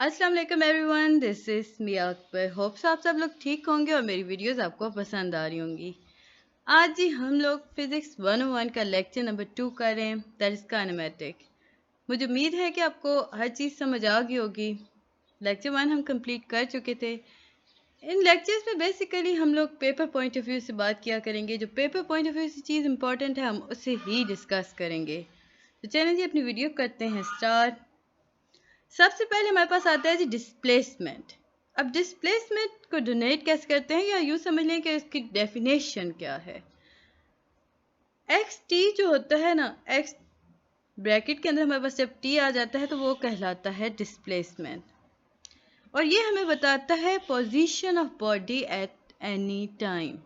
अस्सलाम वालेकुम everyone, this is Miya Akbar. Hopes आप सब लोग ठीक होंगे और मेरी वीडियोस आपको पसंद आ रही होंगी। आज जी हम लोग फिज़िक्स 101 का लेक्चर नंबर 2 कर रहे हैं, दैट इज़ काइनेमेटिक। मुझे उम्मीद है कि आपको हर चीज़ समझ आ गई होगी। लेक्चर 1 हम कंप्लीट कर चुके थे। इन लेक्चर्स में बेसिकली हम लोग पेपर पॉइंट ऑफ व्यू से बात किया करेंगे। जो पेपर पॉइंट ऑफ व्यू से चीज़ इंपॉर्टेंट है हम उसे ही डिस्कस करेंगे। तो चलें जी अपनी वीडियो करते हैं स्टार्ट। सबसे पहले हमारे पास आता है जी डिस्प्लेसमेंट। अब डिस्प्लेसमेंट को डोनेट कैसे करते हैं, या यूँ समझ लें कि इसकी डेफिनेशन क्या है। एक्स टी जो होता है ना, एक्स ब्रैकेट के अंदर हमारे पास जब टी आ जाता है तो वो कहलाता है डिस्प्लेसमेंट, और ये हमें बताता है position of body at any time.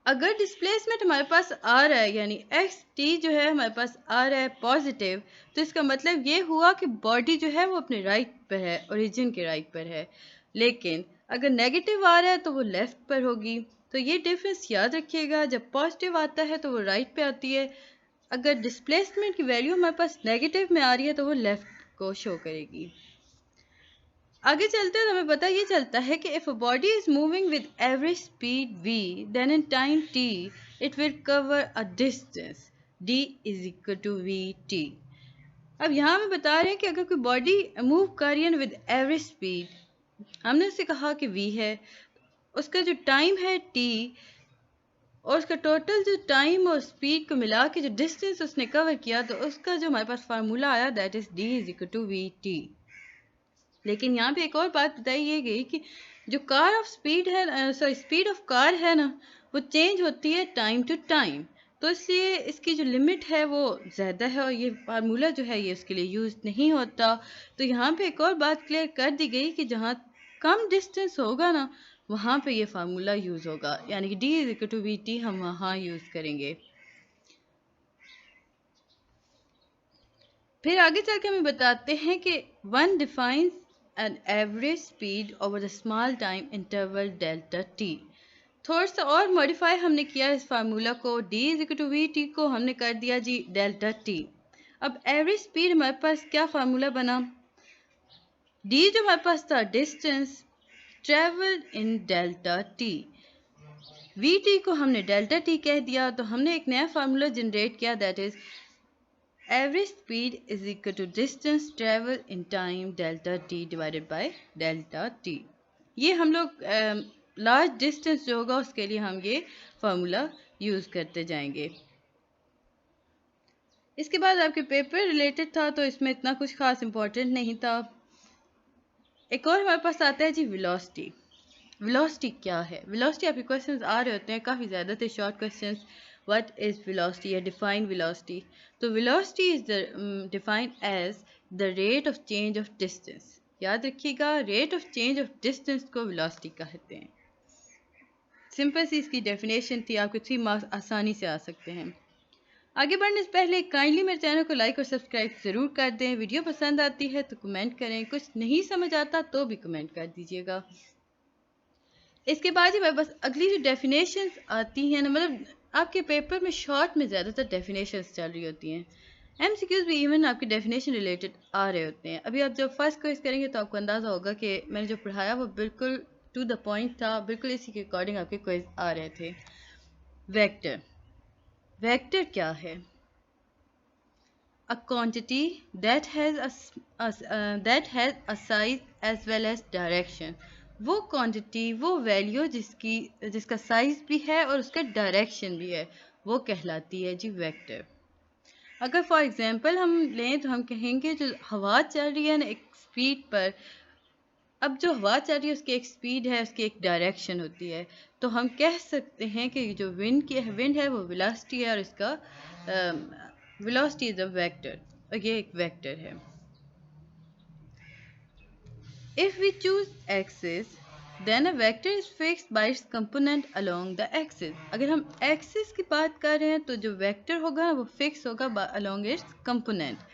अगर डिस्प्लेसमेंट हमारे पास आ रहा है, यानी एक्स टी जो है हमारे पास आ रहा है पॉजिटिव, तो इसका मतलब ये हुआ कि बॉडी जो है वो अपने राइट पर है, ओरिजिन के राइट पर है। लेकिन अगर नेगेटिव आ रहा है तो वो लेफ्ट पर होगी। तो ये डिफरेंस याद रखिएगा, जब पॉजिटिव आता है तो वो राइट पे आती है, अगर डिस्प्लेसमेंट की वैल्यू हमारे पास नेगेटिव में आ रही है तो वो लेफ्ट को शो करेगी। आगे चलते हैं तो हमें पता ये चलता है कि if a body is moving with average speed v, then in time t it will cover a distance d is equal to v t. अब यहाँ हमें बता रहे हैं कि अगर कोई बॉडी मूव कर रही है विद एवरेज स्पीड, हमने उससे कहा कि v है, उसका जो टाइम है t, और उसका टोटल जो टाइम और स्पीड को मिला के जो डिस्टेंस उसने कवर किया, तो उसका जो हमारे पास फार्मूला आया that is d is equal to v t. लेकिन यहाँ पे एक और बात बताई ये गई कि जो कार ऑफ स्पीड है, सॉरी स्पीड ऑफ कार है ना, वो चेंज होती है टाइम टू टाइम। तो इसलिए इसकी जो लिमिट है वो ज़्यादा है, और ये फार्मूला जो है ये उसके लिए यूज़ नहीं होता। तो यहाँ पे एक और बात क्लियर कर दी गई कि जहाँ कम डिस्टेंस होगा ना, वहाँ पे ये फार्मूला यूज़ होगा, यानी कि d is equal to v t हम वहाँ यूज़ करेंगे। फिर आगे चल के हमें बताते हैं कि one defines an average speed over the small time interval delta t. थोड़ा सा और मॉडिफाई हमने किया इस फार्मूला को, d is equal to v t को हमने कर दिया जी डेल्टा टी। अब एवरेज स्पीड हमारे पास क्या फार्मूला बना, डी जो हमारे पास था distance travel in delta T, we t को हमने डेल्टा टी कह दिया, तो हमने एक नया फार्मूला जनरेट किया that is average speed is equal to distance travel in time delta t divided by delta t। ये हम लोग लार्ज डिस्टेंस जो होगा उसके लिए हम ये फार्मूला यूज़ करते जाएंगे। इसके बाद आपके पेपर रिलेटेड था तो इसमें इतना कुछ खास इम्पोर्टेंट नहीं था। एक और हमारे पास आता है जी वेलोसिटी। वेलोसिटी क्या है, वेलोसिटी आपके क्वेश्चंस आ रहे होते हैं, काफ़ी ज़्यादा थे short questions. What is velocity या डिफाइन वेलोसिटी। तो velocity is defined as the rate of change of distance. याद रखिएगा, rate of change of distance को वेलोसिटी कहते हैं। सिंपल सी इसकी डेफिनेशन थी, आपके 3 मार्क्स आसानी से आ सकते हैं। आगे बढ़ने से पहले काइंडली मेरे चैनल को लाइक और सब्सक्राइब ज़रूर कर दें। वीडियो पसंद आती है तो कमेंट करें, कुछ नहीं समझ आता तो भी कमेंट कर दीजिएगा। इसके बाद ही मेरे पास अगली जो डेफिनेशंस आती हैं ना, मतलब आपके पेपर में शॉर्ट में ज़्यादातर डेफिनेशंस चल रही होती हैं, एमसीक्यूज भी इवन आपके डेफिनेशन रिलेटेड आ रहे होते हैं। अभी आप जब फर्स्ट क्विज करेंगे तो आपको अंदाज़ा होगा कि मैंने जो पढ़ाया वो बिल्कुल टू द पॉइंट था, बिल्कुल इसी के अकॉर्डिंग आपके क्विज आ रहे थे। वेक्टर, वेक्टर क्या है, a quantity that has a size as well as direction. वो क्वांटिटी, वो वैल्यू जिसका साइज भी है और उसका डायरेक्शन भी है, वो कहलाती है जी वेक्टर। अगर फॉर एग्जांपल हम लें तो हम कहेंगे जो हवा चल रही है ना एक स्पीड पर, अब जो हवा चल रही है उसकी एक स्पीड है, उसकी एक डायरेक्शन होती है, तो हम कह सकते हैं कि जो विंड है वो वेलोसिटी है, और इसका वेलोसिटी इज अ वेक्टर, और ये एक वेक्टर है। If we choose axis, then a vector is fixed by its component along the axis। अगर हम axis की बात कर रहे हैं तो जो वेक्टर होगा वो फिक्स होगा along its component,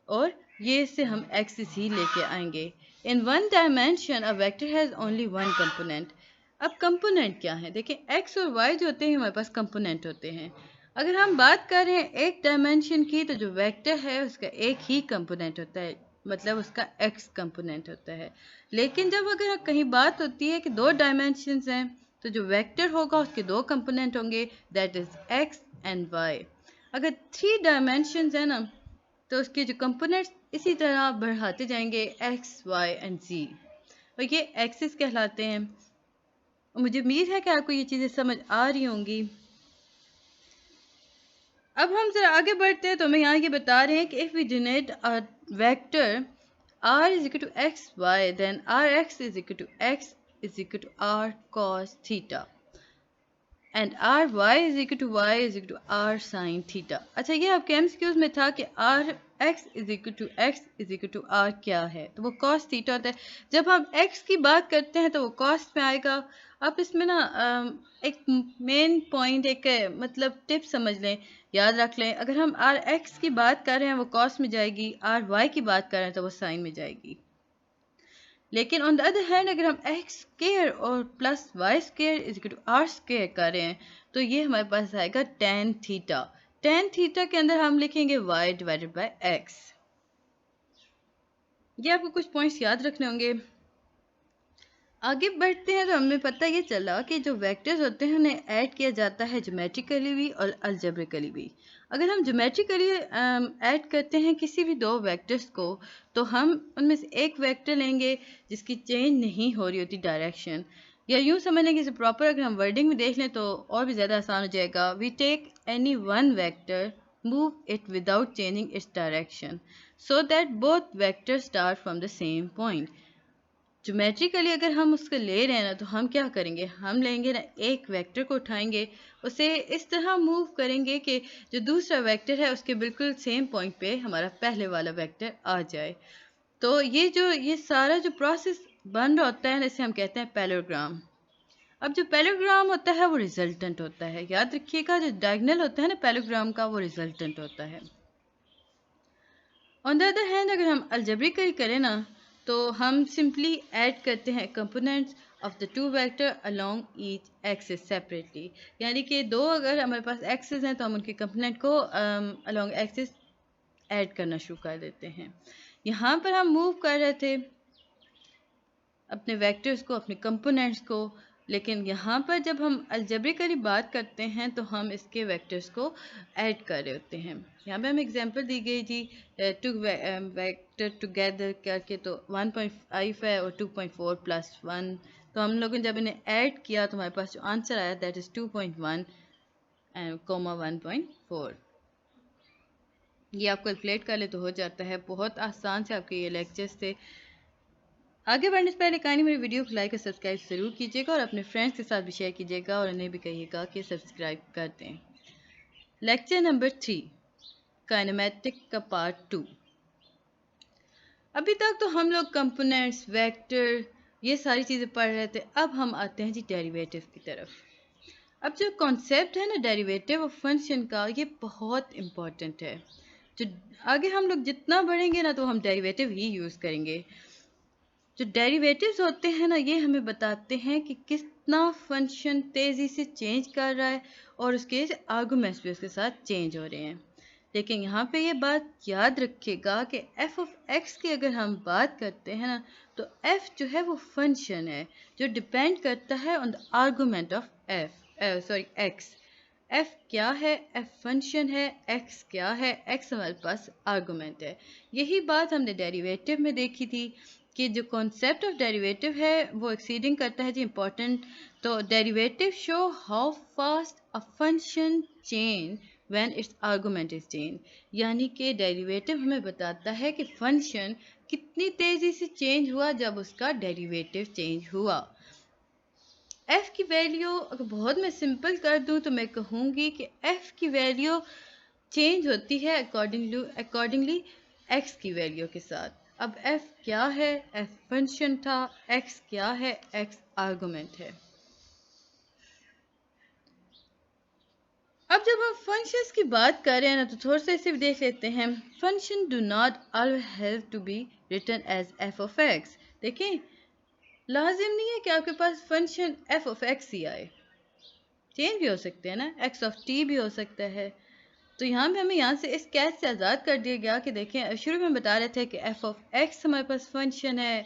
और ये से हम axis ही लेके आएंगे। In one dimension, a vector has only one component। अब कंपोनेंट क्या है, देखिए x और y जो होते हैं हमारे पास कंपोनेंट होते हैं। अगर हम बात कर रहे हैं एक डायमेंशन की, तो जो वेक्टर है उसका एक ही कंपोनेंट होता है, मतलब उसका x कंपोनेंट होता है। लेकिन जब अगर कहीं बात होती है कि 2 डायमेंशंस हैं तो जो वेक्टर होगा उसके 2 कंपोनेंट होंगे, that is x and y। अगर 3 डायमेंशंस है ना तो उसके जो कंपोनेंट्स इसी तरह बढ़ाते जाएंगे x, y एंड z, और ये एक्सिस कहलाते हैं। मुझे उम्मीद है कि आपको ये चीज़ें समझ आ रही होंगी। अब हम जरा आगे बढ़ते हैं तो हमें यहाँ ये बता रहे हैं कि if we generate a vector r is equal to xy then rx is equal to x is equal to r cos theta and ry is equal to y is equal to r sin theta। अच्छा, ये आपके MCQs में था कि r x is equal to x is equal to r क्या है, तो वो cos थीटा होता है। जब हम x की बात करते हैं तो वो cos में आएगा। आप इसमें ना एक मेन पॉइंट, एक मतलब टिप समझ लें, याद रख लें। अगर हम आर एक्स की बात कर रहे हैं वो कॉस में जाएगी, आर वाई की बात कर रहे हैं तो वो साइन में जाएगी। लेकिन ऑन द अदर हैंड अगर हम एक्स स्क्वायर और plus y square is equal to r square कर रहे हैं तो ये हमारे पास आएगा टेन थीटा। टेन थीटा के अंदर हम लिखेंगे वाई डिवाइडेड बाय एक्स। ये आपको कुछ पॉइंट्स याद रखने होंगे। आगे बढ़ते हैं तो हमें पता ये चला कि जो वेक्टर्स होते हैं उन्हें ऐड किया जाता है ज्योमेट्रिकली भी और अलजेब्रिकली भी। अगर हम ज्योमेट्रिकली ऐड करते हैं किसी भी 2 वेक्टर्स को तो हम उनमें से एक वेक्टर लेंगे जिसकी चेंज नहीं हो रही होती डायरेक्शन, या यूँ समझ लें कि इसे प्रॉपर अगर हम वर्डिंग में देख लें तो और भी ज़्यादा आसान हो जाएगा। We take any one vector, move it without changing its direction so that both vector start from the same point. Geometrically अगर हम उसको ले रहे हैं ना तो हम क्या करेंगे, हम लेंगे ना एक वेक्टर को उठाएंगे, उसे इस तरह मूव करेंगे कि जो दूसरा वेक्टर है उसके बिल्कुल सेम पॉइंट पे हमारा पहले वाला वेक्टर आ जाए। तो ये सारा जो प्रोसेस बन रहा होता है ना इसे हम कहते हैं पैरेललोग्राम। अब जो पैरेललोग्राम होता है वो रिजल्टेंट होता है। याद रखिएगा, जो डायगोनल होता है ना पैरेललोग्राम का वो रिजल्टेंट होता है। ऑन द अदर हैंड अगर हम अलजेब्रिकली करें ना तो हम सिंपली ऐड करते हैं components of the two vector along each axis separately. यानी कि 2 अगर हमारे पास एक्सिस हैं तो हम उनके कंपोनेंट को अलोंग एक्सिस ऐड करना शुरू कर देते हैं। यहाँ पर हम मूव कर रहे थे अपने वेक्टर्स को, अपने कंपोनेंट्स को, लेकिन यहाँ पर जब हम अलजेब्रिकली बात करते हैं तो हम इसके वेक्टर्स को ऐड कर रहे होते हैं। यहाँ पे हमें एग्जांपल दी गई थी टू वेक्टर टुगेदर करके, तो 1.5 है और 2.4 प्लस 1, तो हम लोगों ने जब इन्हें ऐड किया तो हमारे पास जो आंसर आया दैट इज़ 2.1 एंड कोमा 1.4। ये आप कैलकुलेट कर ले तो हो जाता है। बहुत आसान से आपके ये लेक्चर्स थे। आगे बढ़ने से पहले कहानी मेरी वीडियो को लाइक और सब्सक्राइब ज़रूर कीजिएगा और अपने फ्रेंड्स के साथ भी शेयर कीजिएगा और उन्हें भी कहिएगा कि सब्सक्राइब कर दें। लेक्चर नंबर 3, काइनेमेटिक का पार्ट 2। अभी तक तो हम लोग कंपोनेंट्स, वेक्टर, ये सारी चीज़ें पढ़ रहे थे। अब हम आते हैं जी डेरिवेटिव की तरफ। अब जो कॉन्सेप्ट है ना डेरिवेटिव ऑफ फंक्शन का, ये बहुत इम्पॉर्टेंट है। जो आगे हम लोग जितना बढ़ेंगे ना तो हम डेरिवेटिव ही यूज़ करेंगे। जो डेरिवेटिव्स होते हैं ना ये हमें बताते हैं कि कितना फंक्शन तेज़ी से चेंज कर रहा है और उसके आर्गुमेंट्स भी उसके साथ चेंज हो रहे हैं। लेकिन यहाँ पे ये बात याद रखिएगा कि f ऑफ x की अगर हम बात करते हैं ना तो f जो है वो फंक्शन है जो डिपेंड करता है on the argument of x। f क्या है, f फंक्शन है, x क्या है, x हमारे पास आर्गुमेंट है। यही बात हमने डेरिवेटिव में देखी थी कि जो कॉन्सेप्ट ऑफ डेरिवेटिव है वो एक्सीडिंग करता है जी इम्पोर्टेंट। तो derivative show how fast a function change when it's argument is change. यानी कि डेरिवेटिव हमें बताता है कि फंक्शन कितनी तेज़ी से चेंज हुआ जब उसका डेरिवेटिव चेंज हुआ। f की वैल्यू अगर बहुत मैं सिंपल कर दूं तो मैं कहूँगी कि f की वैल्यू चेंज होती है अकॉर्डिंगली x की वैल्यू के साथ। अब f क्या है, f फंक्शन था, x क्या है, x आर्गुमेंट है। अब जब हम फंक्शंस की बात कर रहे हैं ना तो थोड़ा सा इसे भी देख लेते हैं। Function do not always have to be written as f of x। देखें, लाजिम नहीं है कि आपके पास फंक्शन f ऑफ x ही आए, चेंज भी हो सकते हैं ना, x ऑफ t भी हो सकता है। तो यहाँ पे हमें यहाँ से इस कैच से आज़ाद कर दिया गया कि देखें शुरू में बता रहे थे कि एफ ऑफ एक्स हमारे पास फंक्शन है,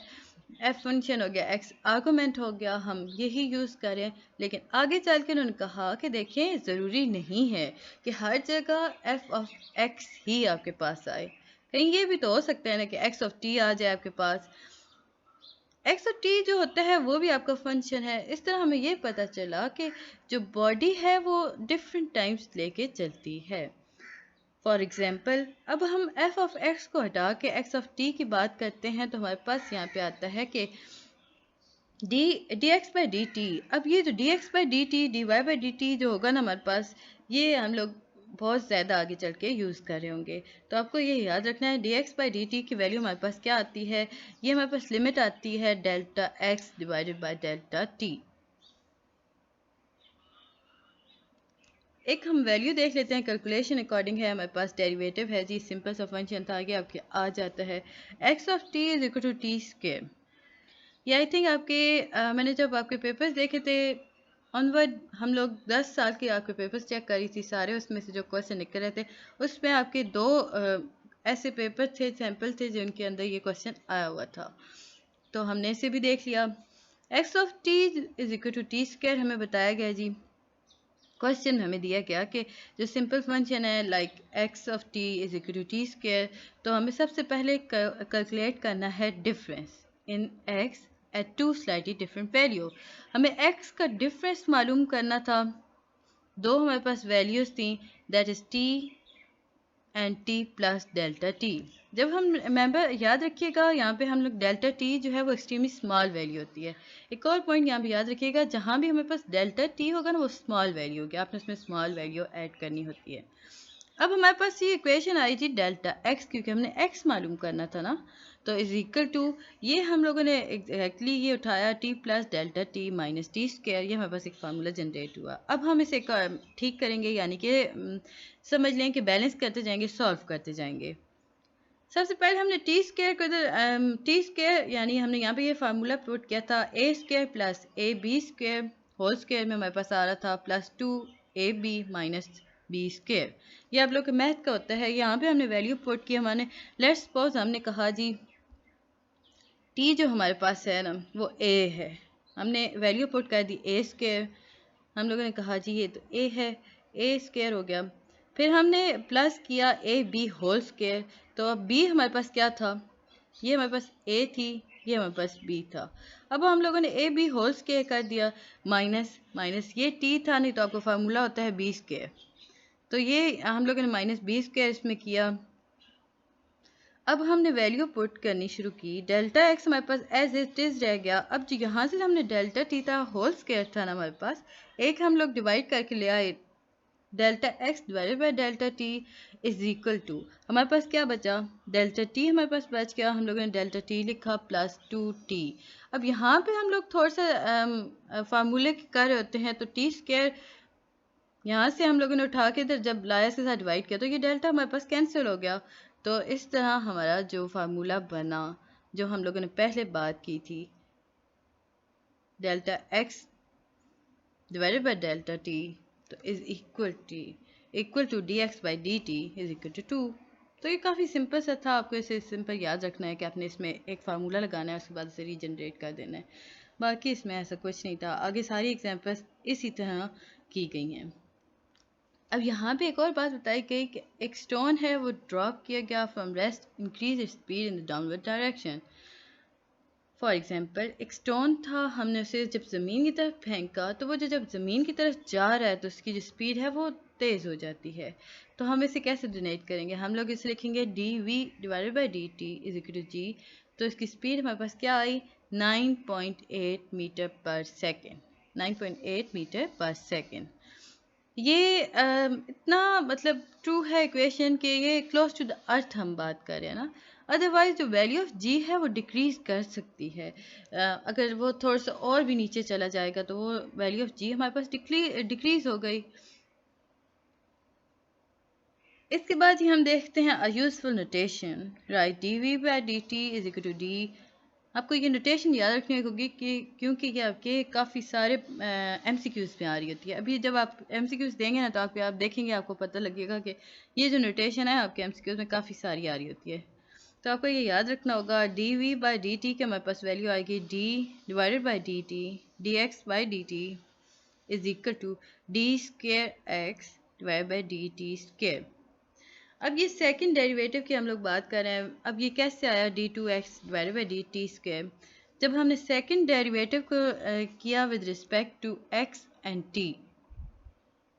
एफ फंक्शन हो गया, एक्स आर्गूमेंट हो गया, हम यही यूज़ करें। लेकिन आगे चल के उन्होंने कहा कि देखें ज़रूरी नहीं है कि हर जगह एफ ऑफ एक्स ही आपके पास आए, कहीं ये भी तो हो सकता है ना कि एक्स ऑफ टी आ जाए आपके पास। एक्स और टी जो होता है वो भी आपका फंक्शन है। इस तरह हमें ये पता चला कि जो बॉडी है वो डिफरेंट टाइम्स लेके चलती है। फॉर एग्जाम्पल अब हम एफ ऑफ एक्स को हटा के एक्स ऑफ टी की बात करते हैं तो हमारे पास यहाँ पे आता है कि d x by D t. अब ये जो d x by D t, d y by D t जो होगा ना हमारे पास, ये हम लोग बहुत ज़्यादा आगे चल के यूज़ कर रहे होंगे। तो आपको ये याद रखना है D x by D T की वैल्यू हमारे पास क्या आती है, ये हमारे पास लिमिट आती है delta x divided by delta T. एक हम वैल्यू देख लेते हैं, कैलकुलेशन अकॉर्डिंग है हमारे पास, डेरिवेटिव है जी, सिंपल सा फंक्शन था कि आपके आ जाता है x of t is equal to t square. ये आई थिंक आपके मैंने जब आपके पेपर्स देखे थे ऑनवर्ड, हम लोग 10 साल के आपके पेपर्स चेक करी थी सारे, उसमें से जो क्वेश्चन निकल रहे थे उसमें आपके दो ऐसे पेपर थे, सैंपल थे जिनके अंदर ये क्वेश्चन आया हुआ था। तो हमने इसे भी देख लिया। X of t is equal to t square हमें बताया गया जी, क्वेश्चन में हमें दिया गया कि जो सिंपल फंक्शन है like x of t is equal to t square, तो हमें सबसे पहले कैलकुलेट करना है difference in x at two slightly different value. हमें एक्स का डिफरेंस मालूम करना था, दो हमारे पास वैल्यूज़ थी, that is t and t plus delta t. जब हम मेंबर याद रखिएगा यहाँ पे हम लोग डेल्टा टी जो है वो एक्सट्रीमली स्मॉल वैल्यू होती है। एक और पॉइंट यहाँ पे याद रखिएगा, जहाँ भी हमारे पास डेल्टा टी होगा ना वो स्मॉल वैल्यू होगी, आपने उसमें स्मॉल वैल्यू ऐड करनी होती है। अब हमारे पास ये इक्वेशन आई थी डेल्टा एक्स, क्योंकि हमने एक्स मालूम करना था ना, तो इज इक्वल टू, ये हम लोगों ने एग्जैक्टली ये उठाया T plus delta T minus T square, ये हमारे पास एक फार्मूला जनरेट हुआ। अब हम इसे ठीक करेंगे, यानी कि समझ लें कि बैलेंस करते जाएंगे, सॉल्व करते जाएंगे। सबसे पहले हमने टी स्क्वायर को इधर टी स्क्वायर यानी हमने यहाँ पे ये फार्मूला पुट किया था, A square plus A B square whole square में हमारे पास आ रहा था plus 2ab minus B square. ये आप लोग के मैथ का होता है। यहाँ पे हमने वैल्यू पुट की, हमारे लेट्स सपोज हमने कहा जी टी जो हमारे पास है ना वो ए है, हमने वैल्यू पुट कर दी ए स्क्वायर, हम लोगों ने कहा जी ये तो ए है, ए स्क्वायर हो गया। फिर हमने प्लस किया ए बी होल स्क्वायर, तो अब बी हमारे पास क्या था, ये हमारे पास ए थी, ये हमारे पास बी था। अब हम लोगों ने ए बी होल स्क्वायर कर दिया, माइनस माइनस ये टी था, नहीं तो आपको फार्मूला होता है बी स्क्वायर, तो ये हम लोगों ने माइनस बी स्क्वायर इसमें किया। अब हमने वैल्यू पुट करनी शुरू की, डेल्टा एक्स हमारे पास एज इट इज़ रह गया। अब जो यहाँ से हमने डेल्टा टी था होल स्क्वायर था ना हमारे पास, एक हम लोग डिवाइड करके ले आए, delta x divided by delta t is equal to, हमारे पास क्या बचा, डेल्टा टी हमारे पास बच गया, हम लोगों ने डेल्टा टी लिखा प्लस 2t। अब यहाँ पे हम लोग थोड़ा सा फार्मूले कर रहे होते हैं, तो टी स्क्वायर यहाँ से हम लोगों ने उठा के इधर जब लाया के साथ डिवाइड किया तो ये डेल्टा हमारे पास कैंसिल हो गया। तो इस तरह हमारा जो फार्मूला बना, जो हम लोगों ने पहले बात की थी, delta x divided by delta T तो is equal to D x by D T is equal to 2। तो ये काफ़ी सिंपल सा था, आपको इसे सिंपल याद रखना है कि आपने इसमें एक फार्मूला लगाना है, उसके बाद इसे रीजनरेट कर देना है, बाकी इसमें ऐसा कुछ नहीं था। आगे सारी एग्जांपल्स इसी तरह की गई हैं। अब यहाँ पे एक और बात बताई गई कि एक स्टोन है वो ड्रॉप किया गया from rest, increase speed in the downward direction. For example एक स्टोन था, हमने उसे जब ज़मीन की तरफ फेंका तो वो जो जब ज़मीन की तरफ जा रहा है तो उसकी जो स्पीड है वो तेज़ हो जाती है। तो हम इसे कैसे डिनोट करेंगे, हम लोग इसे लिखेंगे D V divided by D T is equal to G. तो इसकी स्पीड हमारे पास क्या आई, 9.8 meter per second, 9.8 meter per second. ये इतना मतलब ट्रू है इक्वेशन के, ये क्लोज टू द अर्थ हम बात कर रहे हैं ना। अदरवाइज जो वैल्यू ऑफ जी है वो डिक्रीज कर सकती है, अगर वो थोड़ा सा और भी नीचे चला जाएगा तो वो वैल्यू ऑफ जी हमारे पास डिक्रीज हो गई। इसके बाद ही हम देखते हैं a useful notation, write d v by D T is equal to d आपको ये नोटेशन याद रखनी होगी कि क्योंकि ये आपके काफ़ी सारे MCQs में आ रही होती है। अभी जब आप MCQs देंगे ना तो आप देखेंगे, आपको पता लगेगा कि ये जो नोटेशन है आपके MCQs में काफ़ी सारी आ रही होती है। तो आपको ये याद रखना होगा, dv/dt के हमारे पास वैल्यू आएगी d/dt dx/dt is equal to d²x/dt²। अब ये सेकंड डेरिवेटिव की हम लोग बात कर रहे हैं। अब ये कैसे आया d2x/dt²? जब हमने सेकंड डेरिवेटिव को किया with respect to x and t,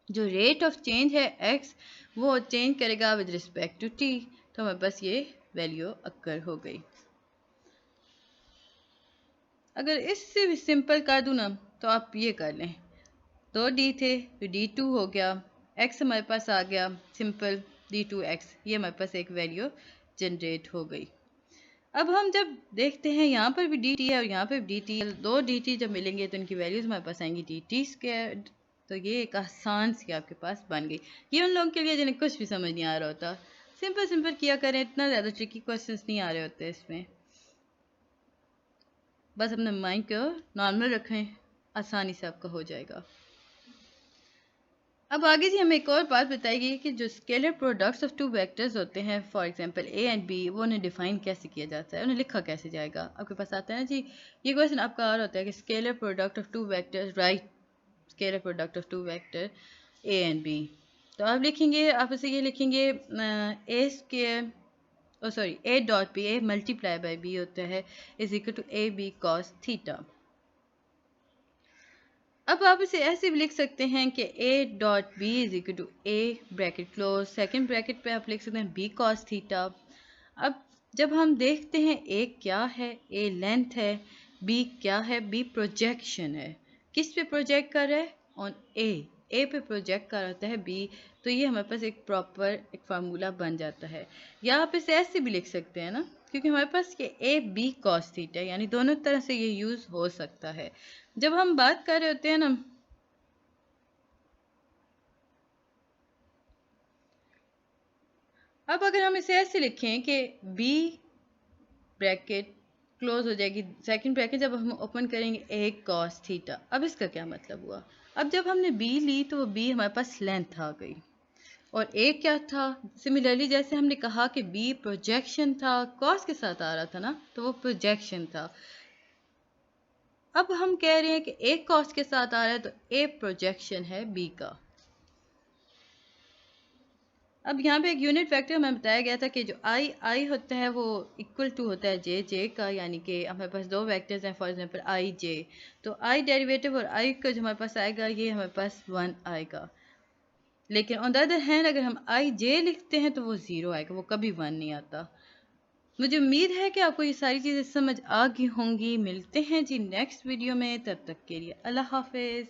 जो रेट ऑफ चेंज है x वो चेंज करेगा विद रिस्पेक्ट टू t, तो हमारे पास ये वैल्यू अक्कर हो गई। अगर इससे भी सिंपल कर दूँ ना तो आप ये कर लें, 2d थे तो d2 हो गया, x हमारे पास आ गया सिंपल d2x, ये हमारे पास एक वैल्यू जनरेट हो गई। अब हम जब देखते हैं यहाँ पर भी dt है और यहाँ पर भी dt है, दो dt जब मिलेंगे तो इनकी वैल्यूज हमारे पास आएंगी dt²। तो ये एक आसान सी आपके पास बन गई। ये उन लोगों के लिए जिन्हें कुछ भी समझ नहीं आ रहा होता, सिंपल सिंपल किया करें, इतना ज़्यादा ट्रिकी क्वेश्चंस नहीं आ रहे होते इसमें। बस अपने माइंड को नॉर्मल रखें, आसानी से आपका हो जाएगा। अब आगे जी हमें एक और बात बताएगी कि जो scalar products of two vectors होते हैं, for example a and b, वो उन्हें डिफाइन कैसे किया जाता है, उन्हें लिखा कैसे जाएगा। आपके पास आता है ना जी, ये क्वेश्चन आपका आ रहा होता है कि scalar product of two vectors, right, scalar product of two vector a and b। तो आप लिखेंगे, आप इसे ये लिखेंगे a square a dot b, a multiply by b होता है is equal to a b cos theta. अब आप इसे ऐसे भी लिख सकते हैं कि a dot b is equal to a bracket close, second bracket पे आप लिख सकते हैं b cos थीटा। अब जब हम देखते हैं a क्या है, a लेंथ है, b क्या है, b प्रोजेक्शन है, किस पे प्रोजेक्ट कर रहा है, ऑन a पे प्रोजेक्ट कर रहा है b। तो ये हमारे पास एक प्रॉपर एक फार्मूला बन जाता है। या आप इसे ऐसे भी लिख सकते हैं ना, क्योंकि हमारे पास ये a b cos थीटा, यानी दोनों तरह से ये यूज़ हो सकता है। जब हम बात कर रहे होते हैं ना, अब अगर हम इसे ऐसे लिखें कि b ब्रैकेट क्लोज हो जाएगी, सेकंड ब्रैकेट जब हम ओपन करेंगे a cos थीटा। अब इसका क्या मतलब हुआ, अब जब हमने b ली तो वो b हमारे पास लेंथ आ गई, और a क्या था, सिमिलरली जैसे हमने कहा कि b प्रोजेक्शन था, cos के साथ आ रहा था ना, तो वो प्रोजेक्शन था। अब हम कह रहे हैं कि a cos के साथ आ रहा है तो a प्रोजेक्शन है b का। अब यहाँ पे एक यूनिट वेक्टर हमें बताया गया था कि जो आई होता है वो इक्वल टू होता है जे का, यानी कि हमारे पास दो वेक्टर्स हैं, फॉर एग्जांपल आई जे, तो आई डेरिवेटिव और आई का जो हमारे पास आएगा ये हमारे पास 1 आएगा। लेकिन ऑन द अदर हैंड अगर हम आई जे लिखते हैं तो वो 0 आएगा, वो कभी 1 नहीं आता। मुझे उम्मीद है कि आपको ये सारी चीज़ें समझ आ गई होंगी। मिलते हैं जी नेक्स्ट वीडियो में, तब तक के लिए अल्लाह हाफिज़।